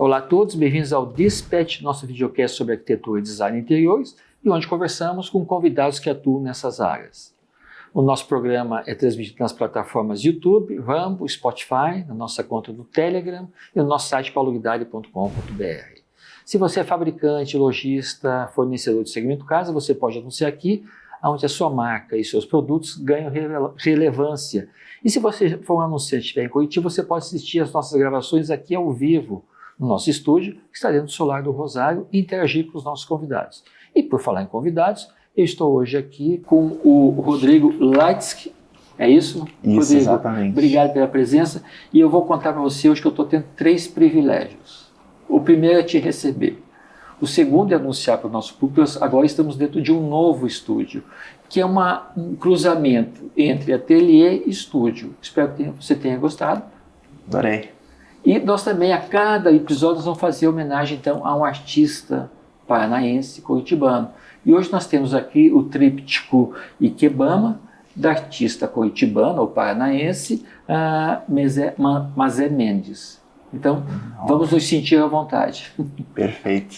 Olá a todos, bem-vindos ao Dispatch, nosso videocast sobre arquitetura e design de interiores, e onde conversamos com convidados que atuam nessas áreas. O nosso programa é transmitido nas plataformas YouTube, Rumble, Spotify, na nossa conta do Telegram e no nosso site pauloguidari.com.br. Se você é fabricante, lojista, fornecedor de segmento casa, você pode anunciar aqui, onde a sua marca e seus produtos ganham relevância. E se você for um anunciante e estiver em Curitiba, você pode assistir as nossas gravações aqui ao vivo, no nosso estúdio, que está dentro do Solar do Rosário, e interagir com os nossos convidados. E por falar em convidados, eu estou hoje aqui com o Rodrigo Laitsky. É isso? Isso, Rodrigo, exatamente. Obrigado pela presença. E eu vou contar para você hoje que eu estou tendo 3 privilégios. O primeiro é te receber. O segundo é anunciar para o nosso público que agora estamos dentro de um novo estúdio, que é um cruzamento entre ateliê e estúdio. Espero que você tenha gostado. Adorei. E nós também, a cada episódio, nós vamos fazer homenagem, então, a um artista paranaense, curitibano. E hoje nós temos aqui o tríptico Ikebana, da artista curitibana, ou paranaense, Mazé Mendes. Então, vamos nos sentir à vontade. Perfeito.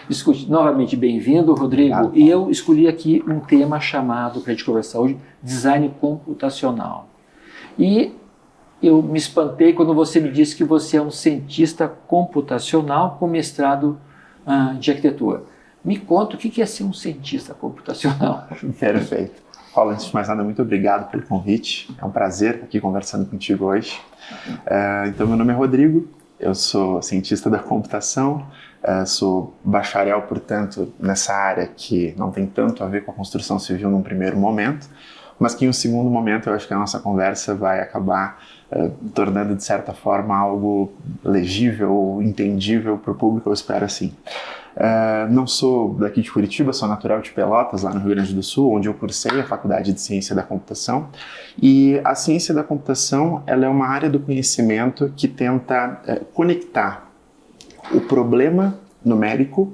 Escute, novamente bem-vindo, Rodrigo. Obrigado. E eu escolhi aqui um tema chamado, para a gente conversar hoje, design computacional. E eu me espantei quando você me disse que você é um cientista computacional com mestrado de arquitetura. Me conta o que é ser um cientista computacional. Perfeito. Paulo, antes de mais nada, muito obrigado pelo convite. É um prazer estar aqui conversando contigo hoje. Então, meu nome é Rodrigo, eu sou cientista da computação, sou bacharel, portanto, nessa área que não tem tanto a ver com a construção civil num primeiro momento, mas que em um segundo momento eu acho que a nossa conversa vai acabar tornando, de certa forma, algo legível ou entendível para o público, eu espero assim. Não sou daqui de Curitiba, sou natural de Pelotas, lá no Rio Grande do Sul, onde eu cursei a Faculdade de Ciência da Computação. E a ciência da computação, ela é uma área do conhecimento que tenta conectar o problema numérico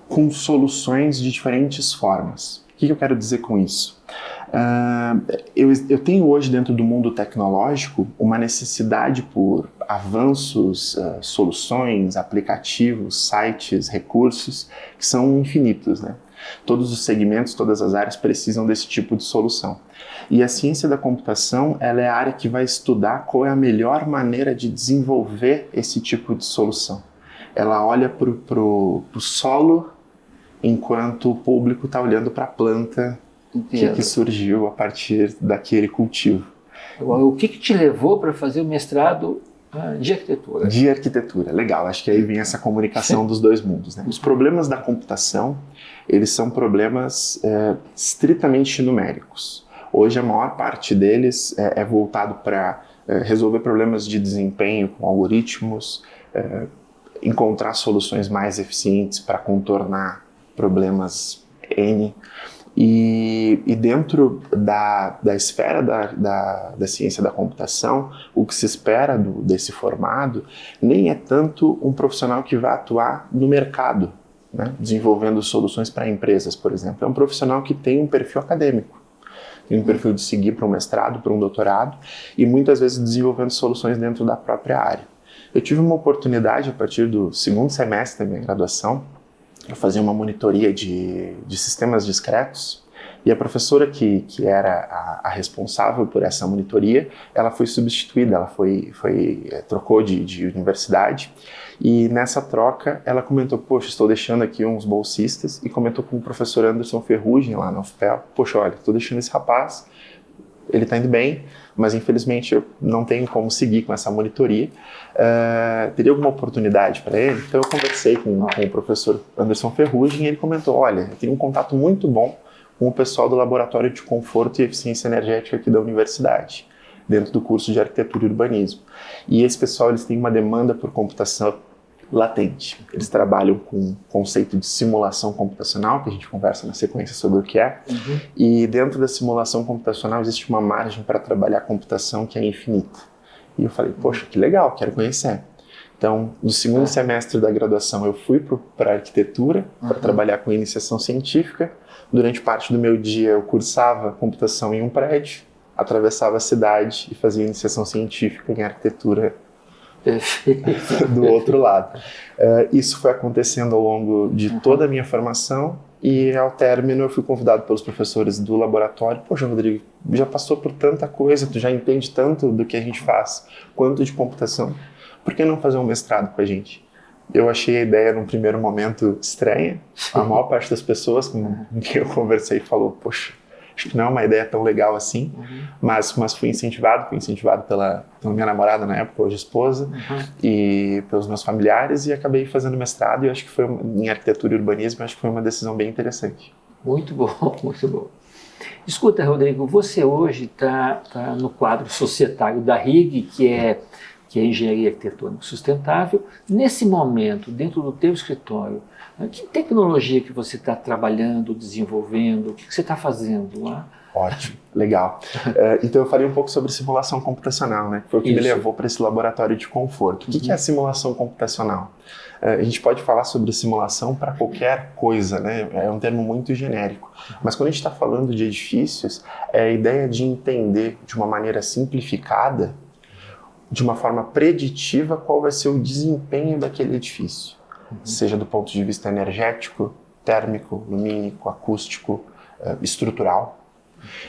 com soluções de diferentes formas. O que eu quero dizer com isso? Eu tenho hoje, dentro do mundo tecnológico, uma necessidade por avanços, soluções, aplicativos, sites, recursos que são infinitos, né? Todos os segmentos, todas as áreas precisam desse tipo de solução. E a ciência da computação, ela é a área que vai estudar qual é a melhor maneira de desenvolver esse tipo de solução. Ela olha para o solo enquanto o público está olhando para a planta que surgiu a partir daquele cultivo. O que te levou para fazer o mestrado de arquitetura? De arquitetura, legal. Acho que aí vem essa comunicação dos dois mundos, né? Os problemas da computação, eles são problemas estritamente numéricos. Hoje a maior parte deles é voltado para resolver problemas de desempenho com algoritmos, encontrar soluções mais eficientes para contornar problemas N. E dentro da esfera da ciência da computação, o que se espera desse formado nem é tanto um profissional que vai atuar no mercado, né, desenvolvendo soluções para empresas, por exemplo. É um profissional que tem um perfil acadêmico, tem um perfil de seguir para um mestrado, para um doutorado, e muitas vezes desenvolvendo soluções dentro da própria área. Eu tive uma oportunidade, a partir do segundo semestre da minha graduação, eu fazia uma monitoria de sistemas discretos, e a professora que era a responsável por essa monitoria, ela foi substituída, ela trocou de universidade, e nessa troca ela comentou, poxa, estou deixando aqui uns bolsistas, e comentou com o professor Anderson Ferrugem lá na UFPEL, poxa, olha, estou deixando esse rapaz, ele está indo bem, mas infelizmente eu não tenho como seguir com essa monitoria. Teria alguma oportunidade para ele? Então eu conversei com o professor Anderson Ferrugem e ele comentou, olha, eu tenho um contato muito bom com o pessoal do Laboratório de Conforto e Eficiência Energética aqui da universidade, dentro do curso de Arquitetura e Urbanismo. E esse pessoal, eles têm uma demanda por computação latente. Eles trabalham com o conceito de simulação computacional, que a gente conversa na sequência sobre o que é, e dentro da simulação computacional existe uma margem para trabalhar a computação que é infinita. E eu falei, poxa, que legal, quero conhecer. Então, no segundo semestre da graduação, eu fui para a arquitetura, para trabalhar com iniciação científica. Durante parte do meu dia, eu cursava computação em um prédio, atravessava a cidade e fazia iniciação científica em arquitetura Perfeito. do outro lado. Isso foi acontecendo ao longo de toda a minha formação e ao término eu fui convidado pelos professores do laboratório. Poxa, Rodrigo, já passou por tanta coisa, tu já entende tanto do que a gente faz, quanto de computação, por que não fazer um mestrado com a gente? Eu achei a ideia num primeiro momento estranha. A maior parte das pessoas com quem eu conversei falou, poxa, acho que não é uma ideia tão legal assim, mas fui incentivado pela minha namorada na época, hoje esposa, e pelos meus familiares, e acabei fazendo mestrado, e acho que foi em arquitetura e urbanismo, acho que foi uma decisão bem interessante. Muito bom, muito bom. Escuta, Rodrigo, você hoje está no quadro societário da RIG, que é Engenharia Arquitetônica Sustentável. Nesse momento, dentro do teu escritório, que tecnologia que você está trabalhando, desenvolvendo, o que você está fazendo lá? Ótimo, legal. Então eu falei um pouco sobre simulação computacional, né? Foi o que me levou para esse laboratório de conforto. O que é a simulação computacional? A gente pode falar sobre simulação para qualquer coisa, né? É um termo muito genérico. Mas quando a gente está falando de edifícios, é a ideia de entender de uma maneira simplificada, de uma forma preditiva, qual vai ser o desempenho daquele edifício. Seja do ponto de vista energético, térmico, lumínico, acústico, estrutural.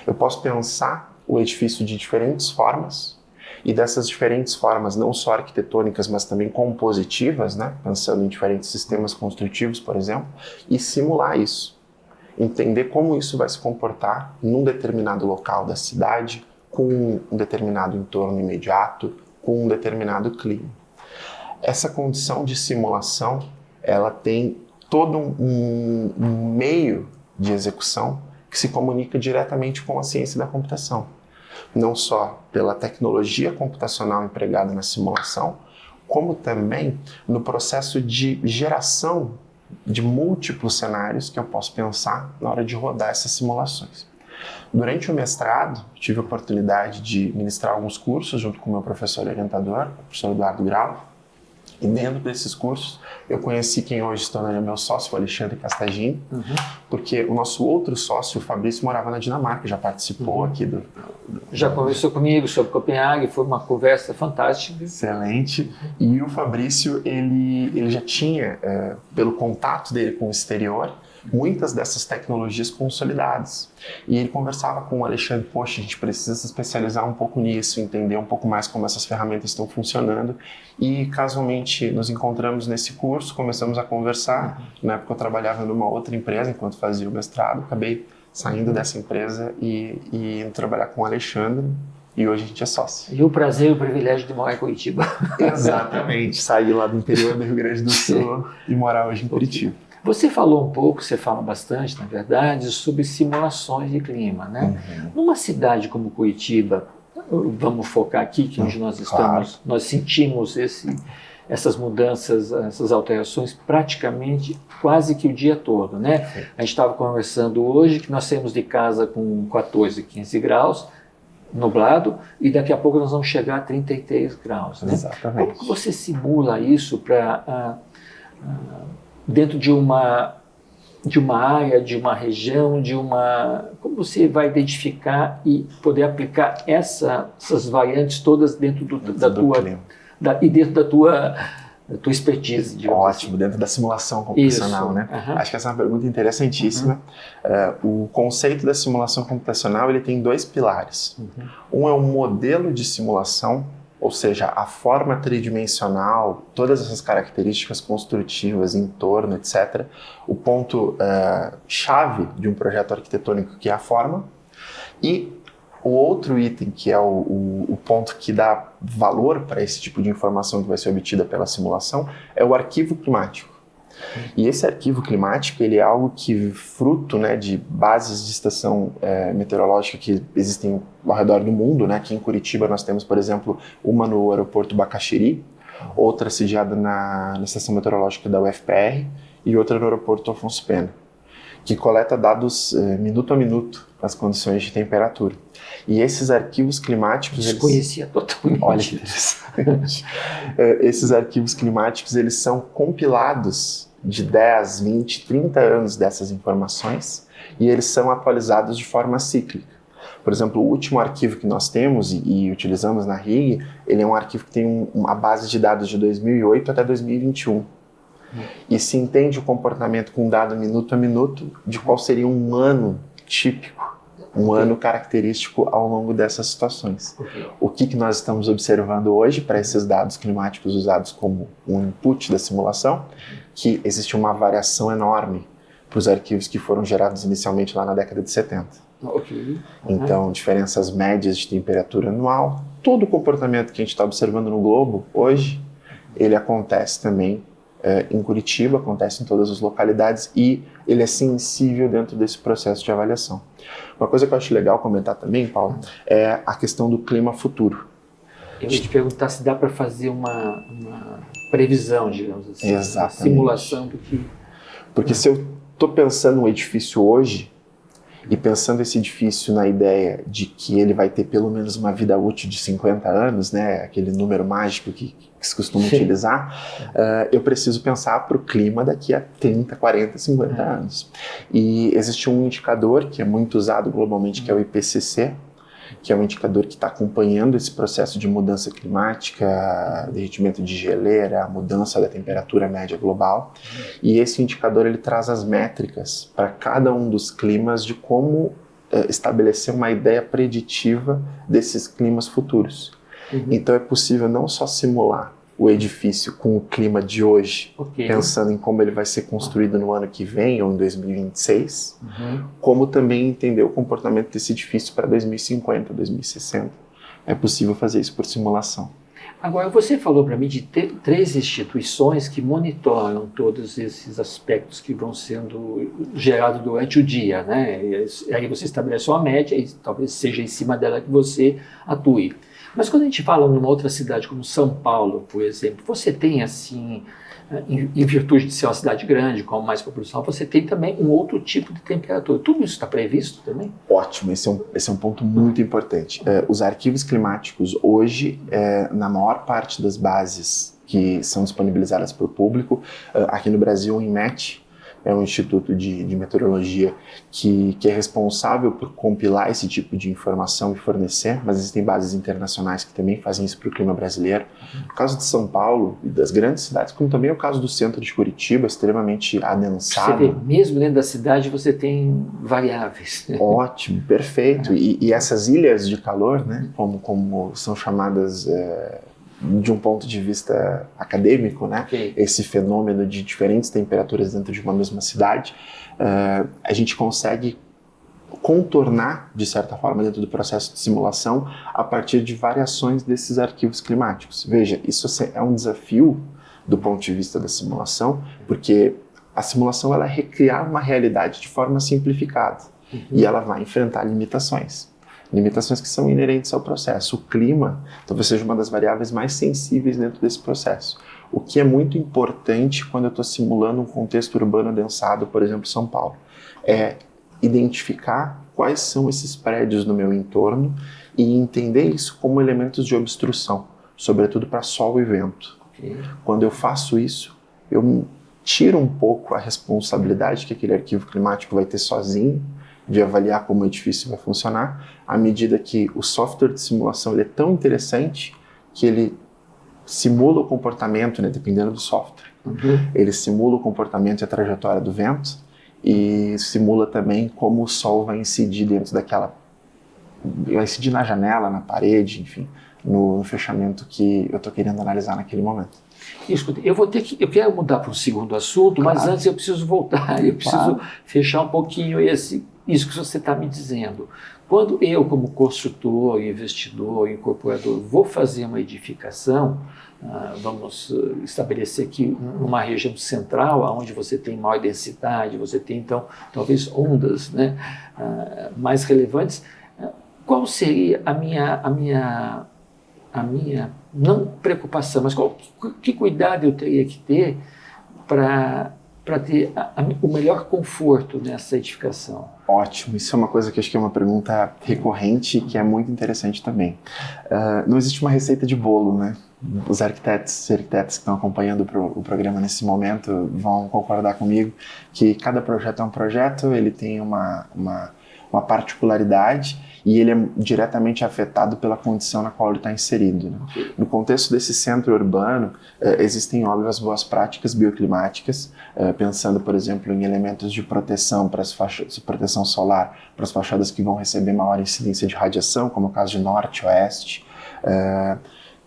Eu posso pensar o edifício de diferentes formas, e dessas diferentes formas, não só arquitetônicas, mas também compositivas, né? Pensando em diferentes sistemas construtivos, por exemplo, e simular isso. Entender como isso vai se comportar num determinado local da cidade, com um determinado entorno imediato, com um determinado clima. Essa condição de simulação, ela tem todo um meio de execução que se comunica diretamente com a ciência da computação. Não só pela tecnologia computacional empregada na simulação, como também no processo de geração de múltiplos cenários que eu posso pensar na hora de rodar essas simulações. Durante o mestrado, tive a oportunidade de ministrar alguns cursos junto com o meu professor orientador, o professor Eduardo Grau, e dentro desses cursos eu conheci quem hoje se tornaria meu sócio, o Alexandre Castagini, porque o nosso outro sócio, o Fabrício, morava na Dinamarca, já participou aqui do... Já conversou comigo sobre Copenhague, foi uma conversa fantástica. Excelente. E o Fabrício, ele já tinha, pelo contato dele com o exterior, muitas dessas tecnologias consolidadas. E ele conversava com o Alexandre, poxa, a gente precisa se especializar um pouco nisso, entender um pouco mais como essas ferramentas estão funcionando. E casualmente nos encontramos nesse curso, começamos a conversar. Na época eu trabalhava numa outra empresa enquanto fazia o mestrado, acabei saindo dessa empresa e indo trabalhar com o Alexandre. E hoje a gente é sócio. E o prazer e o privilégio de morar em Curitiba. Exatamente, sair lá do interior do Rio Grande do Sul e morar hoje em Curitiba. Você falou um pouco, você fala bastante, na verdade, sobre simulações de clima, né? Numa cidade como Curitiba, vamos focar aqui, que onde nós estamos, nós sentimos essas mudanças, essas alterações praticamente quase que o dia todo, né? A gente estava conversando hoje que nós saímos de casa com 14, 15 graus, nublado, e daqui a pouco nós vamos chegar a 33 graus, né? Exatamente. Como que você simula isso para... dentro de uma área, de uma região, como você vai identificar e poder aplicar essas variantes todas dentro da tua expertise? Ótimo, dentro da simulação computacional, Isso. né? Acho que essa é uma pergunta interessantíssima. O conceito da simulação computacional, ele tem dois pilares. Um é o modelo de simulação, ou seja, a forma tridimensional, todas essas características construtivas, entorno, etc. O ponto chave de um projeto arquitetônico, que é a forma. E o outro item, que é o ponto que dá valor para esse tipo de informação que vai ser obtida pela simulação, é o arquivo climático. E esse arquivo climático, ele é algo que, fruto, né, de bases de estação meteorológica que existem ao redor do mundo, né? Aqui em Curitiba nós temos, por exemplo, uma no aeroporto Bacaxiri, outra sediada na estação meteorológica da UFPR e outra no aeroporto Afonso Pena, que coleta dados minuto a minuto das condições de temperatura. E esses arquivos climáticos... Desconhecia totalmente. Olha que interessante. Esses arquivos climáticos, eles são compilados de 10, 20, 30 anos dessas informações e eles são atualizados de forma cíclica. Por exemplo, o último arquivo que nós temos e utilizamos na RIG, ele é um arquivo que tem uma base de dados de 2008 até 2021. E se entende o comportamento com dado minuto a minuto de qual seria um ano típico, um ano característico ao longo dessas situações. O que nós estamos observando hoje para esses dados climáticos usados como um input da simulação, que existe uma variação enorme para os arquivos que foram gerados inicialmente lá na década de 70. Então, diferenças médias de temperatura anual, todo o comportamento que a gente está observando no globo hoje, ele acontece também em Curitiba, acontece em todas as localidades e ele é sensível dentro desse processo de avaliação. Uma coisa que eu acho legal comentar também, Paulo, é a questão do clima futuro. Eu ia te perguntar se dá para fazer uma previsão, digamos assim, Exatamente. Uma simulação do que... Porque se eu estou pensando no edifício hoje, e pensando esse edifício na ideia de que ele vai ter pelo menos uma vida útil de 50 anos, né, aquele número mágico que se costuma utilizar, eu preciso pensar para o clima daqui a 30, 40, 50 anos. E existe um indicador que é muito usado globalmente, que é o IPCC, que é um indicador que está acompanhando esse processo de mudança climática, derretimento de geleira, mudança da temperatura média global. E esse indicador ele traz as métricas para cada um dos climas de como estabelecer uma ideia preditiva desses climas futuros. Então é possível não só simular o edifício com o clima de hoje, pensando em como ele vai ser construído no ano que vem ou em 2026, como também entender o comportamento desse edifício para 2050, 2060. É possível fazer isso por simulação. Agora, você falou para mim de 3 instituições que monitoram todos esses aspectos que vão sendo gerados durante o dia, né? E aí você estabelece uma média e talvez seja em cima dela que você atue. Mas quando a gente fala numa outra cidade como São Paulo, por exemplo, você tem assim, em virtude de ser uma cidade grande, com mais população, você tem também um outro tipo de temperatura. Tudo isso está previsto também? Ótimo, esse é um ponto muito importante. Os arquivos climáticos hoje, na maior parte das bases que são disponibilizadas para o público, aqui no Brasil o INMET, é um instituto de meteorologia que é responsável por compilar esse tipo de informação e fornecer, mas existem bases internacionais que também fazem isso para o clima brasileiro. No caso de São Paulo e das grandes cidades, como também é o caso do centro de Curitiba, extremamente adensado. Você vê, mesmo dentro da cidade você tem variáveis. Ótimo, perfeito. E essas ilhas de calor, né, como são chamadas... de um ponto de vista acadêmico, né? Esse fenômeno de diferentes temperaturas dentro de uma mesma cidade, a gente consegue contornar, de certa forma, dentro do processo de simulação, a partir de variações desses arquivos climáticos. Veja, isso é um desafio do ponto de vista da simulação, porque a simulação ela é recriar uma realidade de forma simplificada e ela vai enfrentar limitações que são inerentes ao processo. O clima talvez seja uma das variáveis mais sensíveis dentro desse processo. O que é muito importante quando eu estou simulando um contexto urbano adensado, por exemplo, São Paulo, é identificar quais são esses prédios no meu entorno e entender isso como elementos de obstrução, sobretudo para sol e vento. Quando eu faço isso, eu tiro um pouco a responsabilidade que aquele arquivo climático vai ter sozinho, de avaliar como o edifício vai funcionar, à medida que o software de simulação ele é tão interessante que ele simula o comportamento, né, dependendo do software. Ele simula o comportamento e a trajetória do vento e simula também como o sol vai incidir dentro daquela... vai incidir na janela, na parede, enfim, no fechamento que eu estou querendo analisar naquele momento. Escuta, eu quero mudar para um segundo assunto, mas antes eu preciso voltar, eu preciso fechar um pouquinho isso que você está me dizendo. Quando eu, como construtor, investidor, incorporador, vou fazer uma edificação, vamos estabelecer aqui uma região central, onde você tem maior densidade, você tem, então, talvez ondas, né, mais relevantes, qual seria a minha não preocupação, mas que cuidado eu teria que ter para ter o melhor conforto nessa edificação? Ótimo, isso é uma coisa que acho que é uma pergunta recorrente que é muito interessante também. Não existe uma receita de bolo, né? Os arquitetos e arquitetas que estão acompanhando o programa nesse momento vão concordar comigo que cada projeto é um projeto, ele tem uma particularidade e ele é diretamente afetado pela condição na qual ele está inserido, né? No contexto desse centro urbano, existem, óbvio, as boas práticas bioclimáticas, pensando, por exemplo, em elementos de proteção para as faixas, proteção solar para as fachadas que vão receber maior incidência de radiação, como o caso de norte e oeste,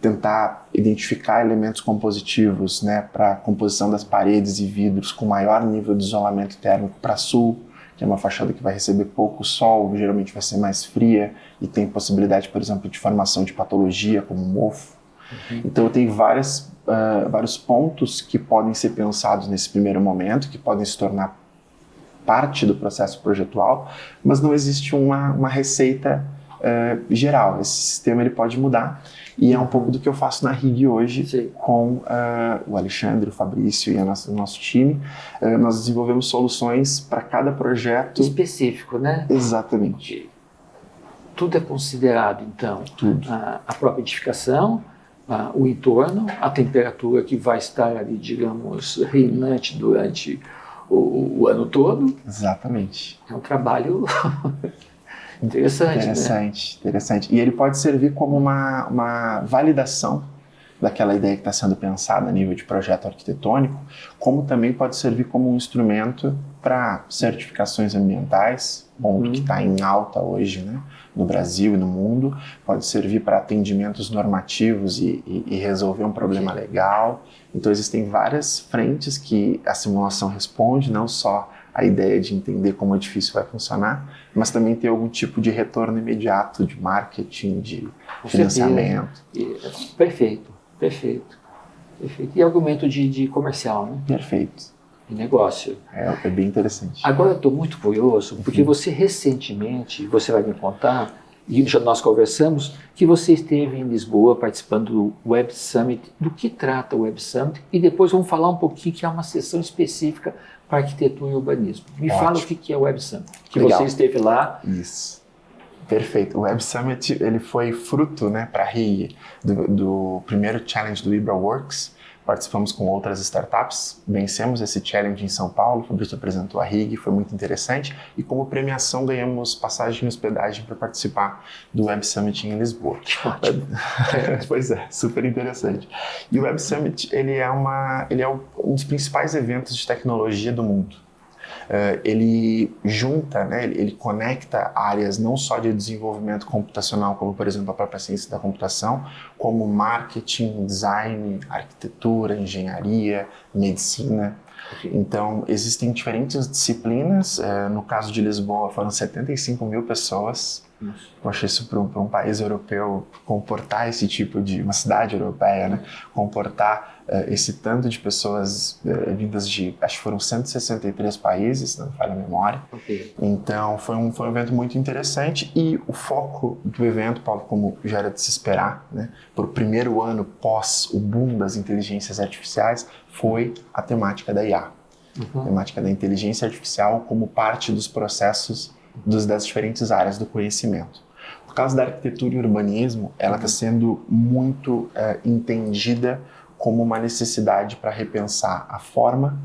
tentar identificar elementos compositivos, né, para a composição das paredes e vidros com maior nível de isolamento térmico para sul, que é uma fachada que vai receber pouco sol, geralmente vai ser mais fria e tem possibilidade, por exemplo, de formação de patologia, como mofo. Então, tem vários pontos que podem ser pensados nesse primeiro momento, que podem se tornar parte do processo projetual, mas não existe uma receita geral. Esse sistema ele pode mudar, e é um pouco do que eu faço na RIG hoje. Sim. Com o Alexandre, o Fabrício e o nosso time. Nós desenvolvemos soluções para cada projeto específico, né? Exatamente. Tudo é considerado, então, tudo. A própria edificação, o entorno, a temperatura que vai estar ali, digamos, reinante durante o ano todo. Exatamente. É um trabalho interessante, né? Interessante. E ele pode servir como uma validação daquela ideia que está sendo pensada a nível de projeto arquitetônico, como também pode servir como um instrumento para certificações ambientais, ponto que está em alta hoje, né, no Brasil e no mundo. Pode servir para atendimentos normativos e resolver um problema legal. Então existem várias frentes que a simulação responde, não só a ideia de entender como o edifício vai funcionar, mas também ter algum tipo de retorno imediato de marketing, de financiamento. Perfeito. E argumento de comercial, né? Perfeito. De negócio. É bem interessante. Agora eu estou muito curioso, porque você recentemente, você vai me contar, e já nós conversamos, que você esteve em Lisboa participando do Web Summit. Do que trata o Web Summit? E depois vamos falar um pouquinho, que é uma sessão específica para arquitetura e urbanismo. Me fala o que é o Web Summit, que Legal. Você esteve lá. Isso. Perfeito. O Web Summit ele foi fruto, né, para a RIG do primeiro challenge do IbraWorks. Participamos com outras startups, vencemos esse challenge em São Paulo, o Fabrício apresentou a RIG, foi muito interessante, e como premiação ganhamos passagem e hospedagem para participar do Web Summit em Lisboa. Pois é, super interessante. E o Web Summit ele é um dos principais eventos de tecnologia do mundo. Ele junta, né, ele conecta áreas não só de desenvolvimento computacional, como por exemplo a própria ciência da computação, como marketing, design, arquitetura, engenharia, medicina. Então existem diferentes disciplinas. No caso de Lisboa foram 75 mil pessoas. Eu achei isso para um país europeu comportar esse tipo de, uma cidade europeia, né, comportar esse tanto de pessoas vindas de, acho que foram 163 países, se não me falha a memória. Então foi um evento muito interessante, e o foco do evento, Paulo, como já era de se esperar, né, para o primeiro ano pós o boom das inteligências artificiais, foi a temática da IA, a temática da inteligência artificial como parte dos processos das diferentes áreas do conhecimento. Por causa da arquitetura e urbanismo, ela está sendo muito entendida como uma necessidade para repensar a forma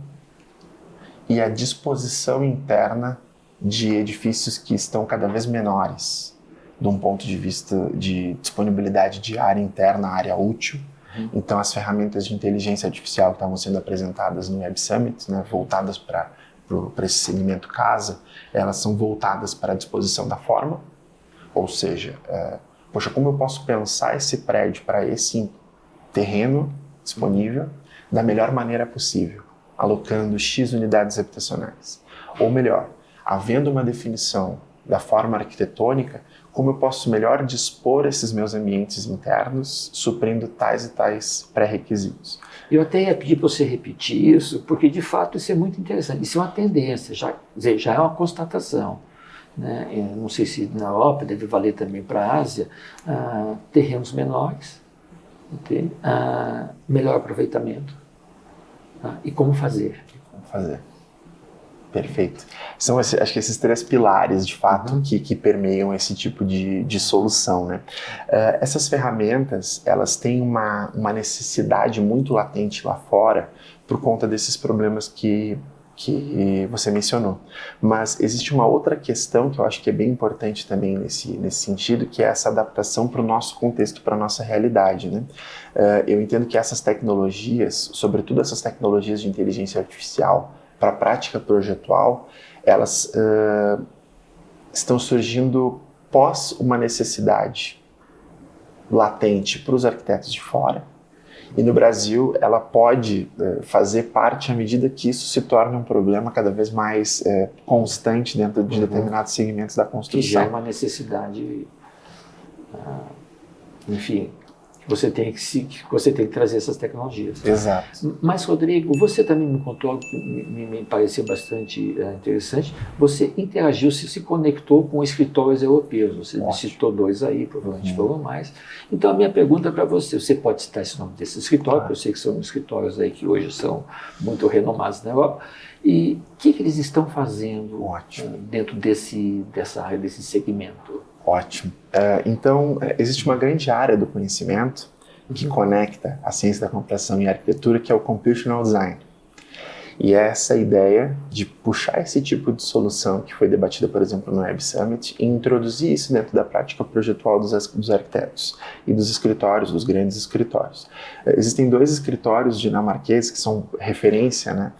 e a disposição interna de edifícios que estão cada vez menores, de um ponto de vista de disponibilidade de área interna, área útil. Então, as ferramentas de inteligência artificial que estavam sendo apresentadas no Web Summit, né, voltadas para esse segmento casa, elas são voltadas para a disposição da forma, ou seja, como eu posso pensar esse prédio para esse terreno disponível da melhor maneira possível, alocando X unidades habitacionais. Ou melhor, havendo uma definição da forma arquitetônica, como eu posso melhor dispor esses meus ambientes internos, suprindo tais e tais pré-requisitos. Eu até ia pedir para você repetir isso, porque de fato isso é muito interessante. Isso é uma tendência, já é uma constatação, né? Eu não sei se na Europa deve valer também para a Ásia, terrenos menores, melhor aproveitamento. E como fazer? Perfeito. São, acho que esses três pilares, de fato, que permeiam esse tipo de solução, né? Essas ferramentas, elas têm uma necessidade muito latente lá fora por conta desses problemas que que você mencionou. Mas existe uma outra questão que eu acho que é bem importante também nesse sentido, que é essa adaptação para o nosso contexto, para a nossa realidade, né? Eu entendo que essas tecnologias, sobretudo essas tecnologias de inteligência artificial para a prática projetual, elas estão surgindo pós uma necessidade latente para os arquitetos de fora. E no Brasil, ela pode fazer parte à medida que isso se torna um problema cada vez mais constante dentro de determinados segmentos da construção. Que já é uma necessidade, enfim, que você tem que trazer essas tecnologias. Exato. Mas, Rodrigo, você também me contou algo que me pareceu bastante interessante. Você interagiu, se conectou com escritórios europeus. Você citou 2 aí, provavelmente foram mais. Então, a minha pergunta para você pode citar esse nome desse escritório, porque eu sei que são escritórios aí que hoje são muito renomados na Europa. E o que eles estão fazendo dentro dessa área, desse segmento? Ótimo. Então, existe uma grande área do conhecimento que conecta a ciência da computação e a arquitetura, que é o Computational Design. E é essa ideia de puxar esse tipo de solução que foi debatida, por exemplo, no Web Summit e introduzir isso dentro da prática projetual dos arquitetos e dos escritórios, dos grandes escritórios. Existem 2 escritórios dinamarqueses que são referência, né?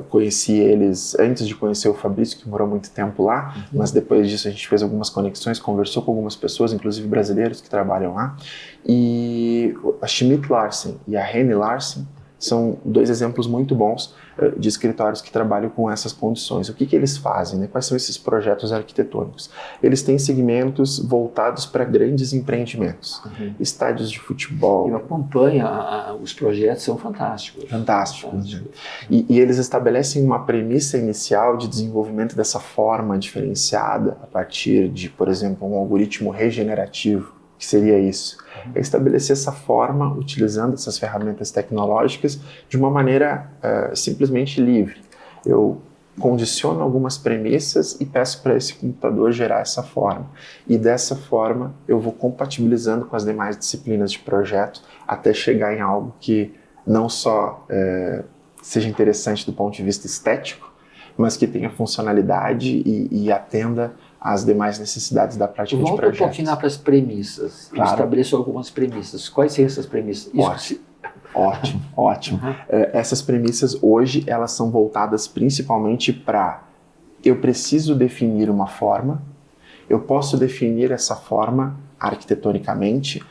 Conheci eles antes de conhecer o Fabrício, que morou muito tempo lá, mas depois disso a gente fez algumas conexões, conversou com algumas pessoas, inclusive brasileiros que trabalham lá. E a Schmidt Larsen e a Henny Larsen são 2 exemplos muito bons de escritórios que trabalham com essas condições. O que eles fazem, né? Quais são esses projetos arquitetônicos? Eles têm segmentos voltados para grandes empreendimentos, estádios de futebol. Eu acompanho, os projetos são fantásticos. Fantásticos. E eles estabelecem uma premissa inicial de desenvolvimento dessa forma diferenciada a partir de, por exemplo, um algoritmo regenerativo. Que seria isso? É estabelecer essa forma utilizando essas ferramentas tecnológicas de uma maneira simplesmente livre. Eu condiciono algumas premissas e peço para esse computador gerar essa forma. E dessa forma eu vou compatibilizando com as demais disciplinas de projeto até chegar em algo que não só seja interessante do ponto de vista estético, mas que tenha funcionalidade e atenda às demais necessidades da prática de projetos. Volta um pouquinho para as premissas. Claro. Eu estabeleço algumas premissas. Quais são essas premissas? Ótimo. Essas premissas hoje elas são voltadas principalmente para eu preciso definir uma forma, eu posso definir essa forma arquitetonicamente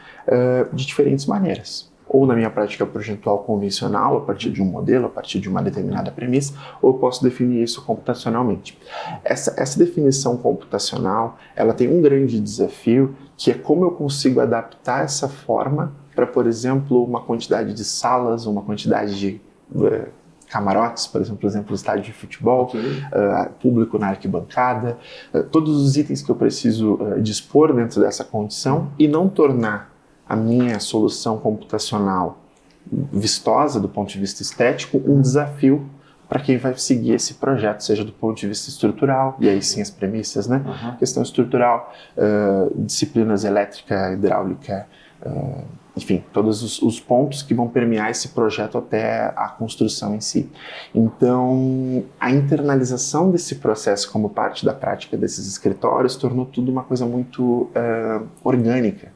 de diferentes maneiras. Ou na minha prática projetual convencional, a partir de um modelo, a partir de uma determinada premissa, ou eu posso definir isso computacionalmente. Essa definição computacional, ela tem um grande desafio, que é como eu consigo adaptar essa forma para, por exemplo, uma quantidade de salas, uma quantidade de camarotes, por exemplo, do estádio de futebol, público na arquibancada, todos os itens que eu preciso dispor dentro dessa condição e não tornar a minha solução computacional vistosa do ponto de vista estético um desafio para quem vai seguir esse projeto, seja do ponto de vista estrutural, e aí sim as premissas, né? Questão estrutural, disciplinas elétrica, hidráulica, enfim, todos os pontos que vão permear esse projeto até a construção em si. Então, a internalização desse processo como parte da prática desses escritórios tornou tudo uma coisa muito orgânica.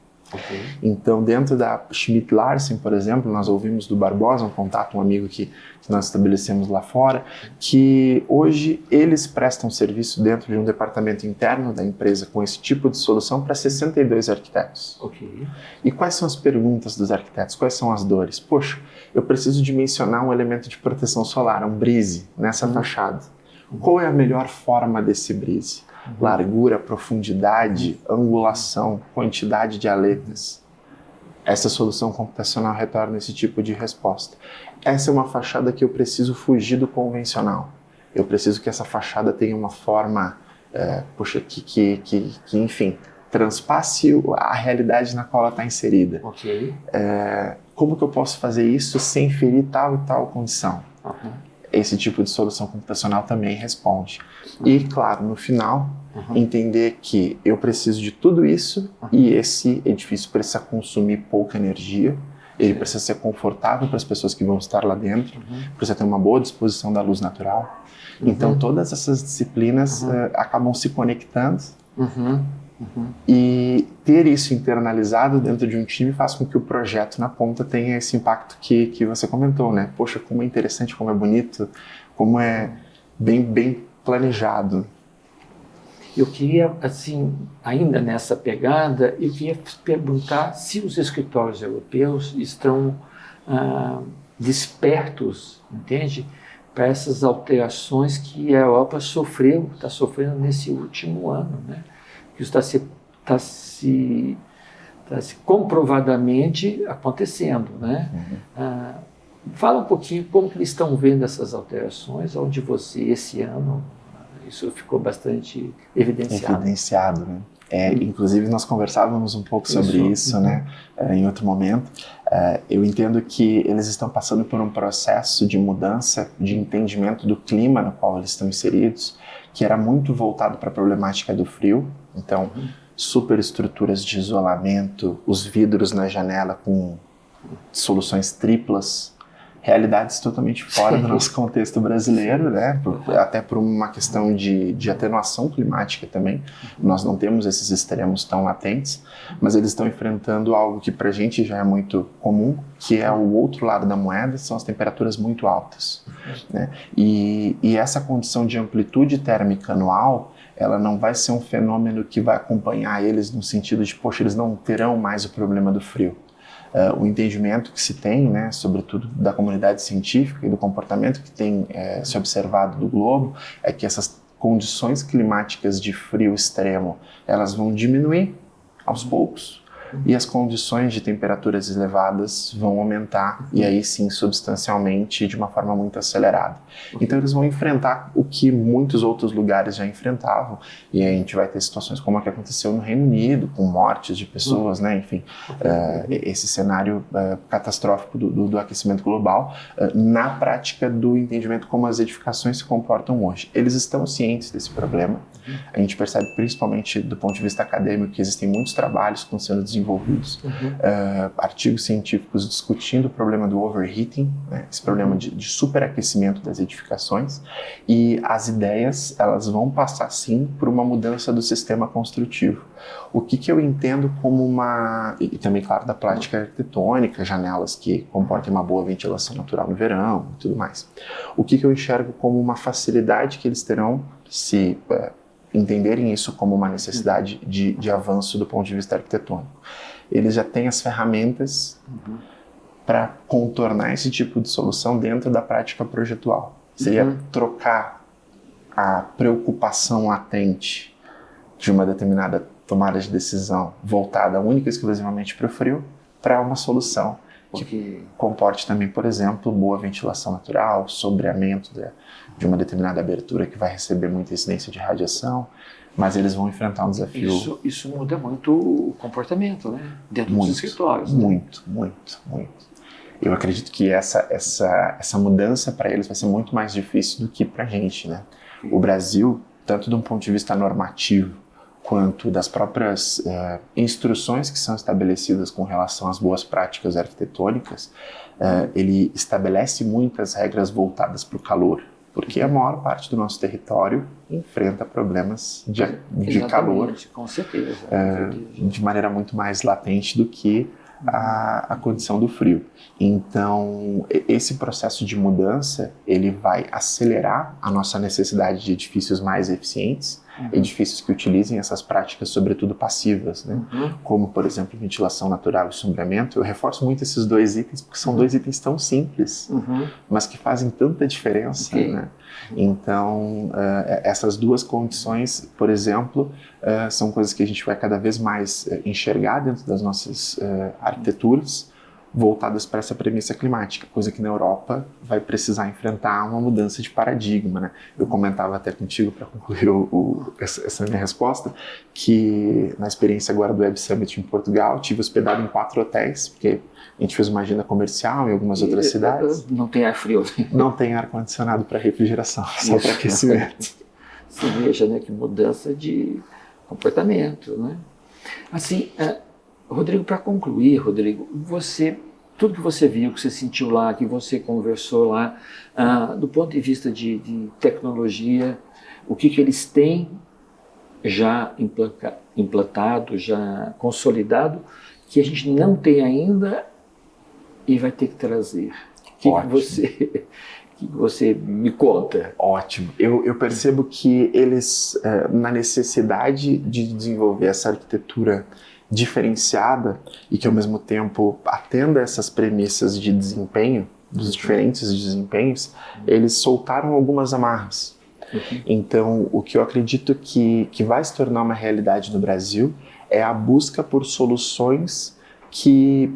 Então, dentro da Schmidt Larsen, por exemplo, nós ouvimos do Barbosa, um amigo que nós estabelecemos lá fora, que hoje eles prestam serviço dentro de um departamento interno da empresa com esse tipo de solução para 62 arquitetos. E quais são as perguntas dos arquitetos? Quais são as dores? Poxa, eu preciso dimensionar um elemento de proteção solar, um brise, nessa fachada. Qual é a melhor forma desse brise? Largura, profundidade, angulação, quantidade de aletas. Essa solução computacional retorna esse tipo de resposta. Essa é uma fachada que eu preciso fugir do convencional. Eu preciso que essa fachada tenha uma forma, que enfim, transpasse a realidade na qual ela está inserida. Como que eu posso fazer isso sem ferir tal e tal condição? Esse tipo de solução computacional também responde. E, claro, no final, entender que eu preciso de tudo isso e esse edifício precisa consumir pouca energia Ele precisa ser confortável para as pessoas que vão estar lá dentro, precisa ter uma boa disposição da luz natural. Então, todas essas disciplinas acabam se conectando. E ter isso internalizado dentro de um time faz com que o projeto na ponta tenha esse impacto que você comentou, né? Poxa, como é interessante, como é bonito, como é bem planejado. Eu queria, assim, ainda nessa pegada, eu queria perguntar se os escritórios europeus estão despertos, entende? Para essas alterações que a Europa está sofrendo nesse último ano, né? Que está se comprovadamente acontecendo, né? Fala um pouquinho como que eles estão vendo essas alterações, onde você, esse ano, isso ficou bastante evidenciado. Evidenciado, né? Inclusive, nós conversávamos um pouco sobre isso, né? Em outro momento. Eu entendo que eles estão passando por um processo de mudança, de entendimento do clima no qual eles estão inseridos, que era muito voltado para a problemática do frio. Então, superestruturas de isolamento, os vidros na janela com soluções triplas, realidades totalmente fora do nosso contexto brasileiro, né? Até por uma questão de atenuação climática também. Nós não temos esses extremos tão latentes, mas eles estão enfrentando algo que pra gente já é muito comum, que é o outro lado da moeda, são as temperaturas muito altas, né? E essa condição de amplitude térmica anual, ela não vai ser um fenômeno que vai acompanhar eles no sentido de, poxa, eles não terão mais o problema do frio. O entendimento que se tem, né, sobretudo da comunidade científica e do comportamento que tem se observado do globo, é que essas condições climáticas de frio extremo, elas vão diminuir aos poucos, e as condições de temperaturas elevadas vão aumentar, e aí sim, substancialmente, de uma forma muito acelerada. Então eles vão enfrentar o que muitos outros lugares já enfrentavam, e aí a gente vai ter situações como a que aconteceu no Reino Unido, com mortes de pessoas, né? Enfim, esse cenário catastrófico do aquecimento global, na prática do entendimento como as edificações se comportam hoje. Eles estão cientes desse problema, a gente percebe principalmente do ponto de vista acadêmico que existem muitos trabalhos que estão sendo desenvolvidos, artigos científicos discutindo o problema do overheating, né, esse problema de superaquecimento das edificações, e as ideias, elas vão passar sim por uma mudança do sistema construtivo. O que eu entendo como e também, claro, da prática arquitetônica, janelas que comportem uma boa ventilação natural no verão e tudo mais. O que eu enxergo como uma facilidade que eles terão se entenderem isso como uma necessidade de avanço do ponto de vista arquitetônico. Eles já têm as ferramentas para contornar esse tipo de solução dentro da prática projetual. Seria trocar a preocupação latente de uma determinada tomada de decisão voltada única e exclusivamente para o frio, para uma solução que comporte também, por exemplo, boa ventilação natural, sombreamento de uma determinada abertura que vai receber muita incidência de radiação, mas eles vão enfrentar um desafio... Isso muda muito o comportamento, né? Dentro dos escritórios. Muito. Eu acredito que essa mudança para eles vai ser muito mais difícil do que para a gente, né? O Brasil, tanto de um ponto de vista normativo, quanto das próprias instruções que são estabelecidas com relação às boas práticas arquitetônicas, ele estabelece muitas regras voltadas para o calor, porque a maior parte do nosso território enfrenta problemas de calor, com certeza, de maneira muito mais latente do que a condição do frio. Então, esse processo de mudança, ele vai acelerar a nossa necessidade de edifícios mais eficientes, edifícios que utilizem essas práticas, sobretudo passivas, né? Como, por exemplo, ventilação natural e sombreamento. Eu reforço muito esses dois itens, porque são dois itens tão simples, mas que fazem tanta diferença, né? Então, essas duas condições, por exemplo, são coisas que a gente vai cada vez mais enxergar dentro das nossas arquiteturas, voltadas para essa premissa climática, coisa que na Europa vai precisar enfrentar uma mudança de paradigma, né? Eu comentava até contigo, para concluir essa minha resposta, que na experiência agora do Web Summit em Portugal, tive hospedado em 4 hotéis, porque a gente fez uma agenda comercial em algumas outras cidades. Não tem ar frio. Não tem ar-condicionado para refrigeração, só para aquecimento. Você veja, né, que mudança de comportamento, né? Assim, Rodrigo, para concluir, você tudo que você viu, que você sentiu lá, que você conversou lá, do ponto de vista de tecnologia, o que eles têm já implantado, já consolidado, que a gente não tem ainda e vai ter que trazer. Que você me conta? Ótimo. Eu percebo que eles, na necessidade de desenvolver essa arquitetura diferenciada e que ao mesmo tempo atenda essas premissas de desempenho, dos diferentes desempenhos, eles soltaram algumas amarras. Então, o que eu acredito que vai se tornar uma realidade no Brasil é a busca por soluções que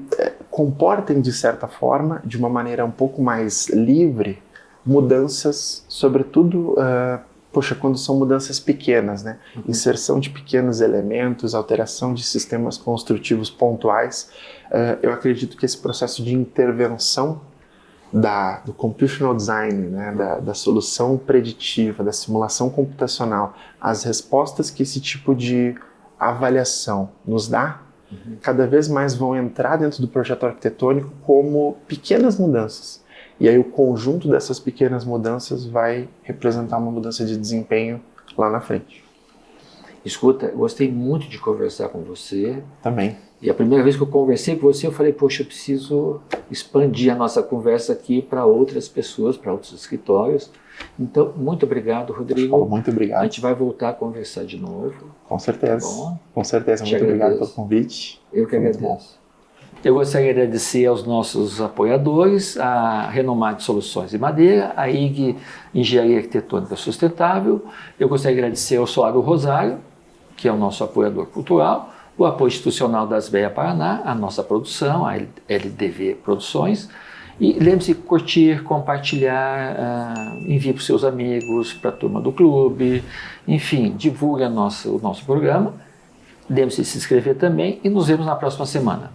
comportem, de certa forma, de uma maneira um pouco mais livre, mudanças, sobretudo, quando são mudanças pequenas, né? Inserção de pequenos elementos, alteração de sistemas construtivos pontuais. Eu acredito que esse processo de intervenção do computational design, né? da solução preditiva, da simulação computacional, as respostas que esse tipo de avaliação nos dá, cada vez mais vão entrar dentro do projeto arquitetônico como pequenas mudanças. E aí o conjunto dessas pequenas mudanças vai representar uma mudança de desempenho lá na frente. Escuta, gostei muito de conversar com você. Também. E a primeira vez que eu conversei com você, eu falei, poxa, eu preciso expandir a nossa conversa aqui para outras pessoas, para outros escritórios. Então, muito obrigado, Rodrigo. Paulo, muito obrigado. A gente vai voltar a conversar de novo. Com certeza. Tá bom? Com certeza. Muito obrigado pelo convite. Eu que agradeço. Eu gostaria de agradecer aos nossos apoiadores, a Renomade Soluções de Madeira, a IG Engenharia Arquitetônica Sustentável. Eu gostaria de agradecer ao Solar Rosário, que é o nosso apoiador cultural, o apoio institucional das VEA Paraná, a nossa produção, a LDV Produções. E lembre-se de curtir, compartilhar, envie para os seus amigos, para a turma do clube, enfim, divulgue o nosso programa. Lembre-se de se inscrever também e nos vemos na próxima semana.